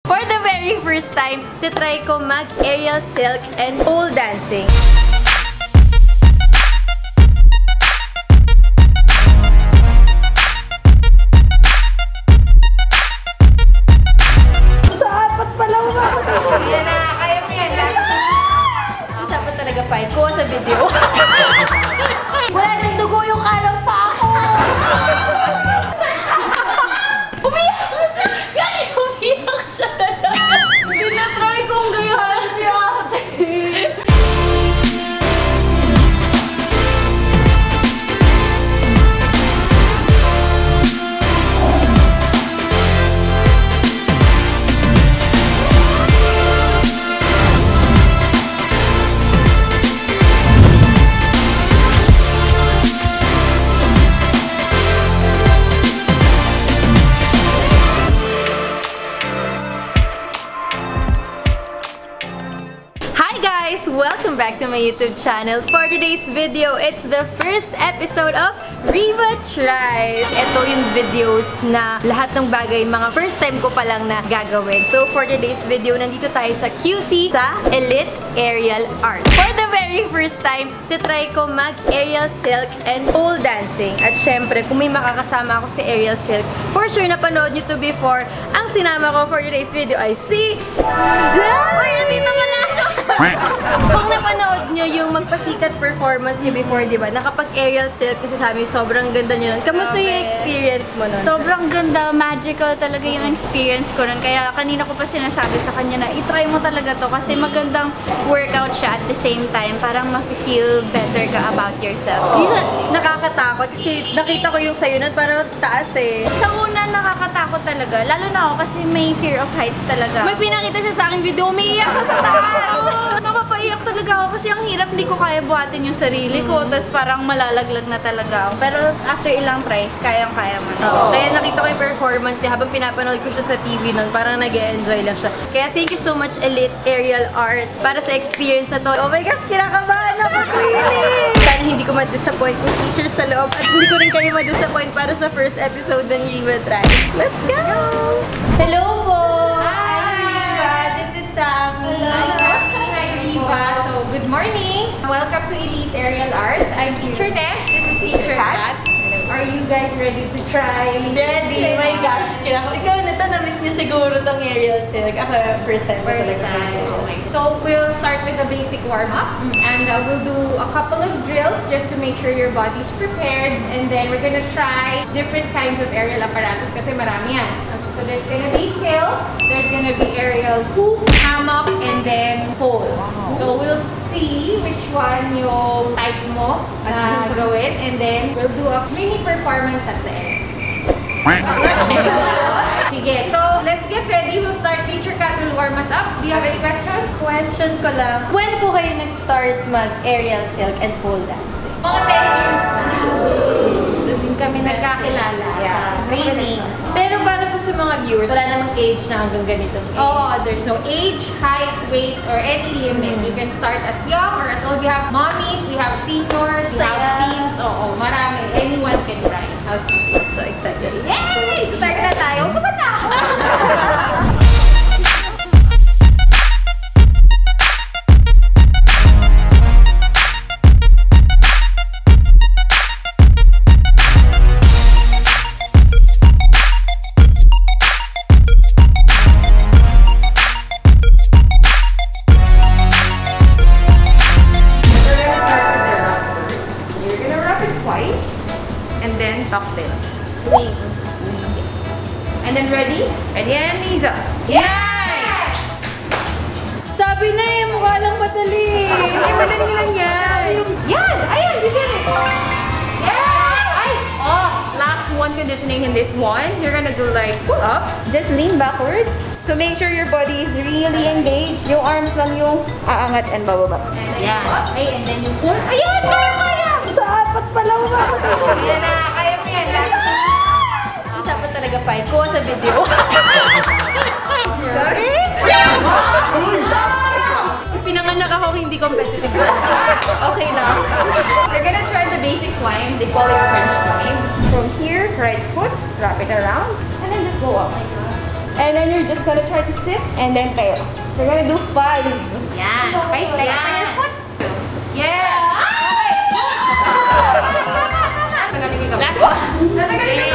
For the very first time, titry ko mag-aerial silk and pole dancing. Sa apat pa lang ako. Yan na, kaya mo yan. Sa apat talaga 5. Kuha sa video. Wala nang dugo yung kalang pa ako. Umiyak! Gani, umiyak siya talaga. Tinatry kong gayahan si ate. Welcome back to my YouTube channel. For today's video, it's the first episode of Riva Tries. Ito yung videos na lahat ng bagay, mga first time ko pa lang na gagawin. So for today's video, nandito tayo sa QC sa Elite Aerial Arts. For the very first time, titry ko mag-aerial silk and pole dancing. At syempre, kung may makakasama ako sa aerial silk, for sure napanood nyo to before. Ang sinama ko for today's video ay si Zay! Uy, nandito pala ako! Kung napanood nyo yung magpasikat performance nyo before, di ba? Nakapag-aerial silk kasi sabi, sobrang ganda nyo nun. Kamusta yung experience mo nun? Sobrang ganda, magical talaga yung experience ko nun. Kaya kanina ko pa sinasabi sa kanya na itry mo talaga to kasi magandang workout siya at the same time. Parang ma-feel better ka about yourself. Isa, nakakatakot kasi nakita ko yung sayo nun, parang taas eh. Sa una, nakakatakot talaga. Lalo na ako kasi may fear of heights talaga. May pinakita siya sa aking video, umiiyak ka sa taas! Napapaiyak talaga ako kasi ang hirap, hindi ko kaya buhatin yung sarili ko. Tapos parang malalaglag na talaga ako. Pero after ilang tries, kayang-kaya mo na. Kaya nakita ko yung performance niya habang pinapanood ko siya sa TV nun, parang nag-e-enjoy lang siya. Kaya thank you so much Elite Aerial Arts para sa experience na to. Oh my gosh, kinakabahan ako, Queenie! Sana hindi ko ma-disappoint yung teachers sa loob at hindi ko rin kayo ma-disappoint para sa first episode ng Riva Tries. Let's go! Hello po! Hi! Riva! This is Sammy. Hi, Riva. So, good morning. Welcome to Elite Aerial Arts. I'm Teacher Nesh. This is Teacher Kat. Are you guys ready to try? Ready! My gosh! Ikaw na to, na-miss niyo siguro tong aerial silk. Ako, first time. First time. Okay. So, we'll start with the basic warm-up. And we'll do a couple of drills just to make sure your body's prepared. And then, we're gonna try different kinds of aerial apparatus kasi marami yan. Okay, so, there's gonna be silk, there's gonna be aerial hoop, hammock, and then pole. So, we'll see which one yung type mo gawin. And then, we'll do a mini performance at the end. Sige, so let's get ready. We'll start. Teacher Kat will warm us up. Do you have any questions? Question ko lang, when po kayo nag-start mag-aerial silk and pole dancing? Mga 10 years na. Doon din kami nagkakilala sa training. Pero para po sa mga viewers, wala namang age na hanggang ganitong age. Oh, there's no age, height, weight, or any limit. You can start as young or as old. We have mommies, we have seniors, we have teens. Oo, marami. Anyone can try. Okay. So excited. Yay! Start na tayo. Kumanta! And then tuck tail. Swing. And then ready? Ready and knees up. Yes! Sabi na eh, mukha lang madali. Hindi madali lang yan. Yan! Ayan! You get it! Yeah! Ay! Oh, last one conditioning in this one. You're gonna do like pull-ups. Just lean backwards. So make sure your body is really engaged. Yung arms lang yung aangat and bababa. And then okay, and then yung pull. Ayan! Kaya! Sa apat pa lang ako. Ayan na! Kaya mo yan! Sa apat talaga 5. Kuha sa video. Pinanganak ako hindi competitive. Okay na. We're gonna try the basic climb. They call it French climb. From here, right foot, wrap it around, and then just go up. And then you're just gonna try to sit and then tayo. We're gonna do 5. Yan. Okay, flex pa your foot. Yes! Last one. Okay.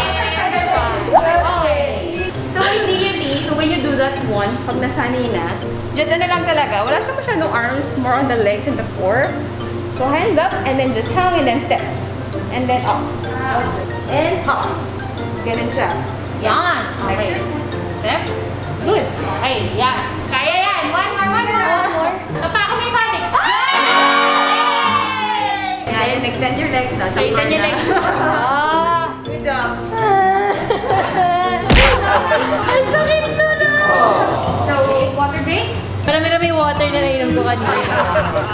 So immediately, so when you do that one, pag nasanay na, just ano lang talaga, wala siya masyadong arms, more on the legs and the core. So hands up, and then just hang, and then step. And then up. And up. Ganun siya. Yan. Okay. Step. Good. Okay, yan. Kaya yan. One more. Papa, ako may panic. And then extend your legs. Straighten your legs. Good job. Ang sakit na na! So, water break. Marami-rami water na nainom ko kanina.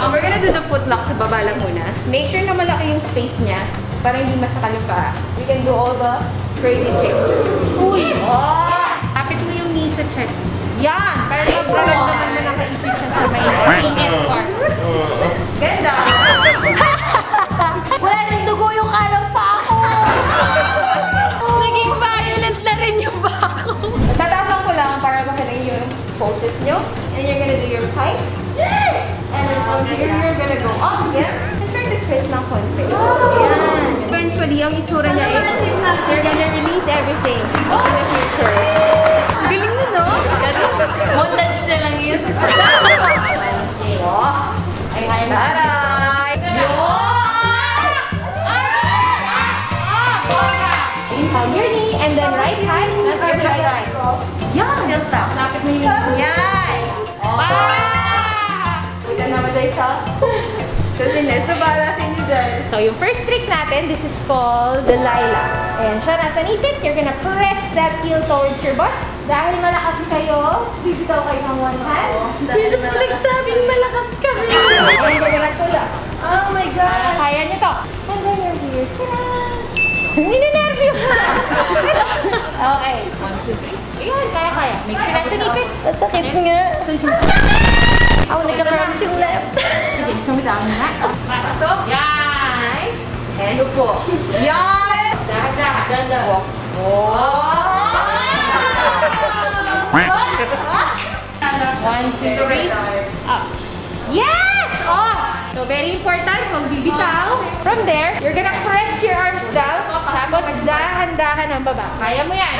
We're gonna do the foot lock sa baba lang muna. Make sure na malaki yung space niya para hindi masakal yung paa. We can do all the crazy tricks. Uy! Kapit mo yung knee sa chest. Yan! Para magkaramdaman na nakaipit siya sa may singit part. Ganda! Wala nang dugo yung kalang pa ako! Naging violent na rin yung pa ako. Tatapang ko lang para makita yung poses nyo. And you're gonna do your pike. And then from here, you're gonna go up. Yeah. And try to twist ng konti. Yan. Eventually, ang itsura niya is you're gonna release everything in the future. Galing na, no? Galing. Montage na lang yun. Ay, hi, taray! On your knee, and then right hand, that's your right side. Yan! Tilt up. Lapit mo yung knee. Yan! Ito naman tayo sa... Kasi Nesha, bahala sa inyo dyan. So, yung first trick natin, this is called the lilac. Ayan siya, nasa nipit. You're gonna press that heel towards your butt. Dahil malakas kayo, bibitaw kayo ng one hand. Sino ba nagsabing malakas kami? And you're gonna pull up. Oh my God! Kaya niyo to. And then you're here. Ta-da! Ninenervyo ka! Okay. 1, 2, 3. Ayan, kaya. May kaya sa nipit. Masakit nga. Ako nagka-cramps yung left. Sige, sumitaw mo na. Pasok. Yan! Nice. And upo. Yan! Dahan-dahan. Ganda. One, two, three. Up. Yes! Oh! So, very important, magbibitaw. From there, you're gonna press your arms down. Tapos, dahan-dahan ang baba. Kaya mo yan.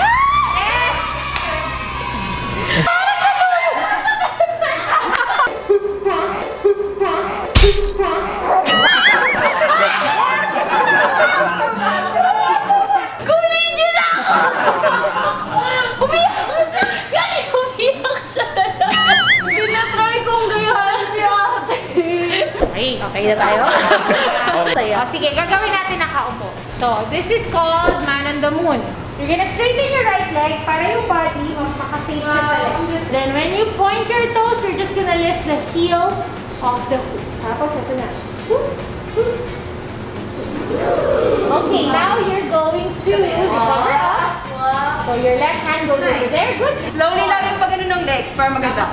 And... Kunin niyo na ako! Umiyak siya! Gani, umiyak siya talaga. Tinatry kong gayahan si ate. Okay na tayo? Saya. Oh, sige, gagawin natin nakaupo. So, this is called Man on the Moon. You're gonna straighten your right leg para yung body makaka-face siya sa left. Then, when you point your toes, you're just gonna lift the heels of the foot. Tapos, ito na. Okay, now you're going to recover up. So, your left hand goes over there. Good. Slowly lang yung pag-ano ng legs para maganda.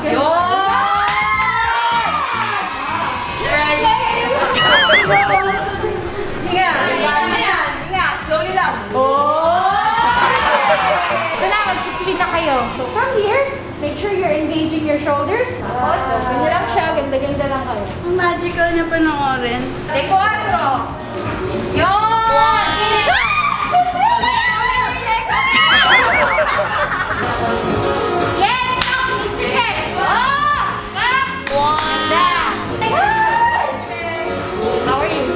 Hinga. Slowly lang. Ito na, magsispeed na kayo. So, from here, make sure you're engaging your shoulders. Tapos, open nyo lang siya. Ganda-ganda lang kayo. Ang magical niya panoorin. De 4. Yun! Yes! Release the chest. Up! Ganda. How are you?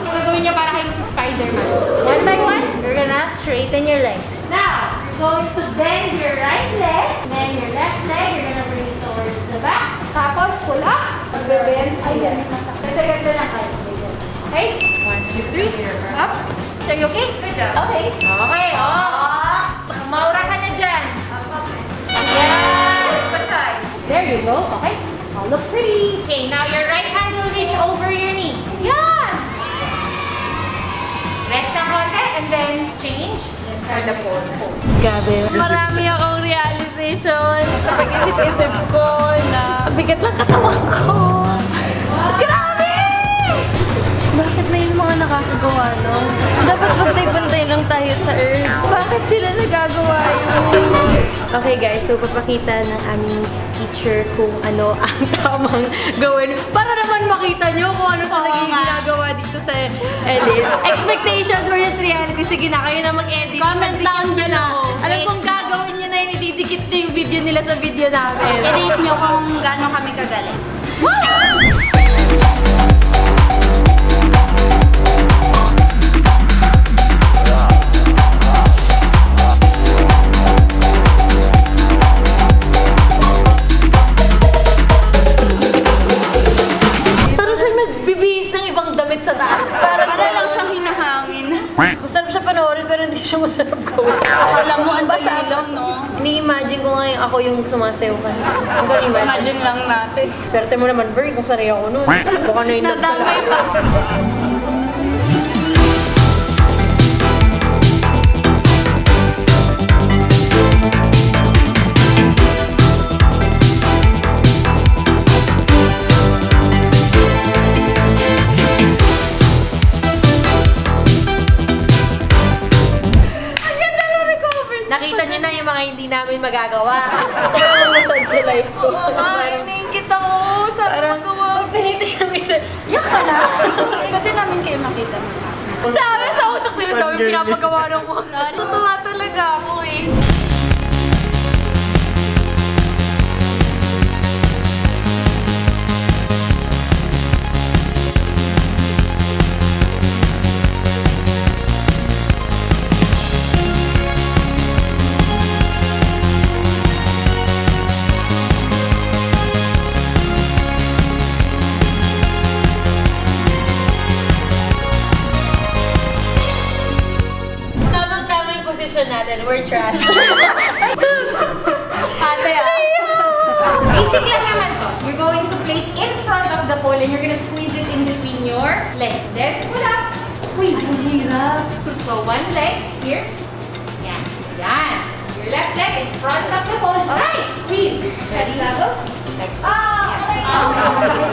Gagawin niyo para kayong si Spider-Man. One by one, you're gonna straighten your legs. Now, you're going to bend your right leg, then your left leg, you're gonna bring it towards the back. Tapos, pull up. Pag-bend. Ayan, masakit. Ganda lang kayo. Okay? 1, 2, 3. Up. So, you okay? Good job. Okay. Okay, oh. Maura ka na dyan. Pasay. There you go. Okay. Oh, look pretty. Okay, now your right hand will reach over your knee. Yan! Rest ng konti and then change. For the pole. Gabi. Marami akong realization sa pag-isip-isip ko na bigat lang katawan ko. Grabe! Bakit may mga nakakagawa, no? Dapat bantay-bantay lang tayo sa Earth. Bakit sila nagagawa yun? Okay guys, so papakita ng aming teacher kung ano ang tamang gawin. Para naman makita nyo kung ano talaga yung ginagawa dito sa Elite. Expectations versus reality. Sige na, kayo na mag-edit. Comment down nyo na. Alam kong gagawin nyo na yun, ididikit nyo yung video nila sa video namin. I-rate nyo kung gaano kami kagaling. Sa taas. Para lang siyang hinahangin. Masarap siya panoorin pero hindi siya masarap gawin. Akala mo ang dali lang, no? Ini-imagine ko ngayon ako yung sumasayaw ka. Imagine lang natin. Swerte mo naman, Bri, kung sanay ako nun. Baka na yung Nadamay pa. Nakita niyo na yung mga hindi namin magagawa. Parang masad sa life ko. Ay, naingit ako sa magawa. Pag tinitingnan mo isa, yak ka na. Pwede namin kayo makita mo. Sabi sa utak nila daw yung pinapagawa ng mga. Tutuwa talaga ako eh. Natin, we're trash. Ate Basic lang naman to. You're going to place in front of the pole and you're gonna squeeze it in between your legs. Then, wala. Squeeze. So, one leg here. Yan. Yan. Your left leg in front of the pole. Alright, squeeze. Ready, level? Next.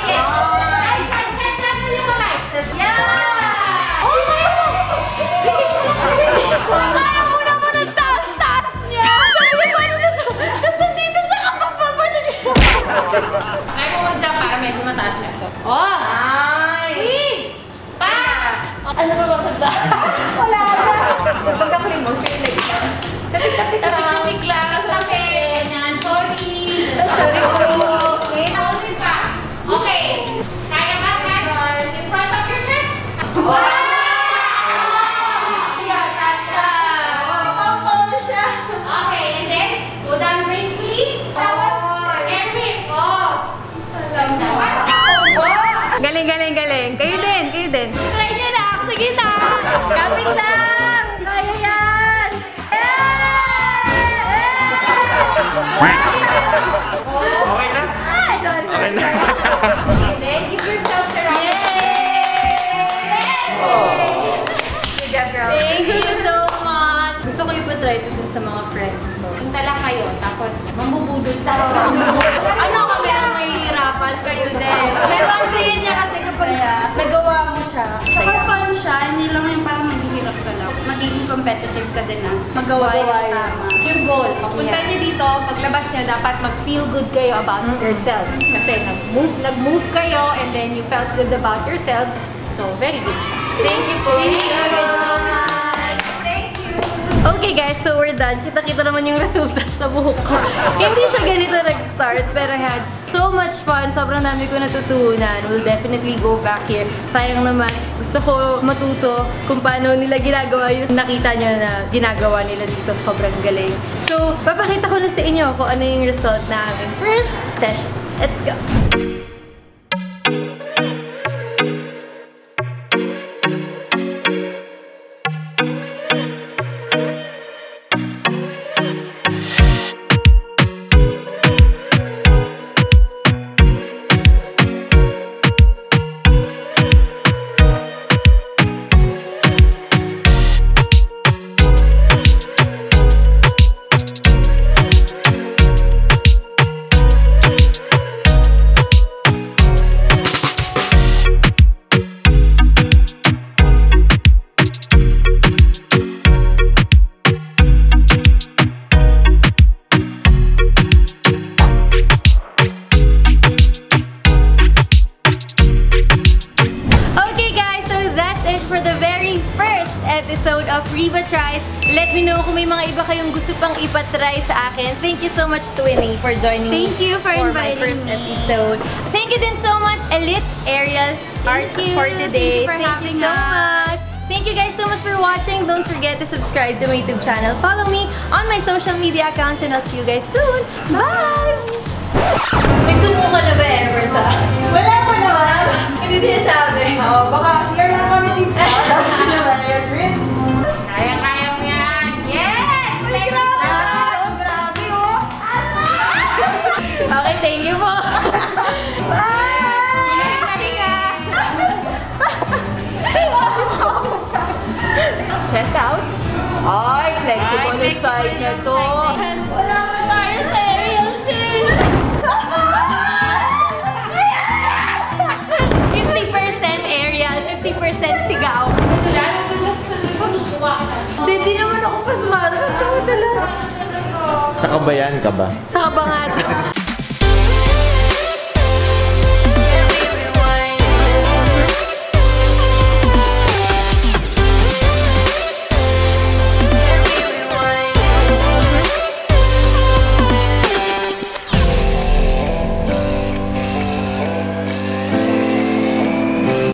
Yes. Right, right. Chest level yung kamay. Yeah. Oh my God! Parang muna mo ng taas-taas niya. Sabi niya, paano na to? Tapos nandito siya kapapapano niya. Kaya mo mag-jump para medyo mataas ka. So, oh! Please! Pa! Ano ba ba? Wala na. So, pagka-play mo, kayo like tapik-tapik lang. Tapik-tapik lang. Tapik. Yan, sorry. Sorry po. Okay, pausin pa. Okay. Kaya ba, hands in front of your chest? Wow! Okay, and then go down gracefully. And rip. Oh! Galing, galing, galing. Kayo din, kayo din. Try niyo lang. Sige na. Kapit lang. Kaya yan. Okay na? Okay na. And then give yourself a round. Thank you so much. Gusto ko ipa-try ito dun sa mga friends ko. Punta lang kayo, tapos mambubudol tayo. Ano kami ang mahihirapan kayo din? Pero ang saya niya kasi kapag nagawa mo siya. Saka fun siya, hindi lang yung parang maghihirap ka lang. Magiging competitive ka din magawa yung tama. Yung goal, pagpunta niyo dito, paglabas niyo, dapat mag-feel good kayo about yourself. Kasi nag-move kayo and then you felt good about yourself. So, very good. Thank you po. Thank you so much. Thank you. Okay guys, so we're done. Kita-kita naman yung resulta sa buhok ko. Hindi siya ganito nag-start, pero I had so much fun. Sobrang dami ko natutunan. We'll definitely go back here. Sayang naman, gusto ko matuto kung paano nila ginagawa yung nakita nyo na ginagawa nila dito. Sobrang galing. So, papakita ko na sa inyo kung ano yung result na aming first session. Let's go! of Riva Tries. Let me know kung may mga iba kayong gusto pang ipatry sa akin. Thank you so much, Twinnie, for joining me Thank you for my inviting first me. episode. Thank you din so much, Elite Aerial Arts you. for today. Thank you for having so us. much. Thank you guys so much for watching. Don't forget to subscribe to my YouTube channel. Follow me on my social media accounts and I'll see you guys soon. Bye! May sumo ka na ba ever sa... Wala pa naman! Hindi sinasabi. Oh, baka you're not kami teacher. Kaya-kaya mo yan! Yes! Let's go! Grabe oh. Okay, thank you po. Chest out. Ay, flexible yung side niya to. Wala pa tayo sa aerial scene. 50% aerial, 50% sigaw. Hindi naman ako pasmado. Madalas. Sa kabayan ka ba? Sa kabangat.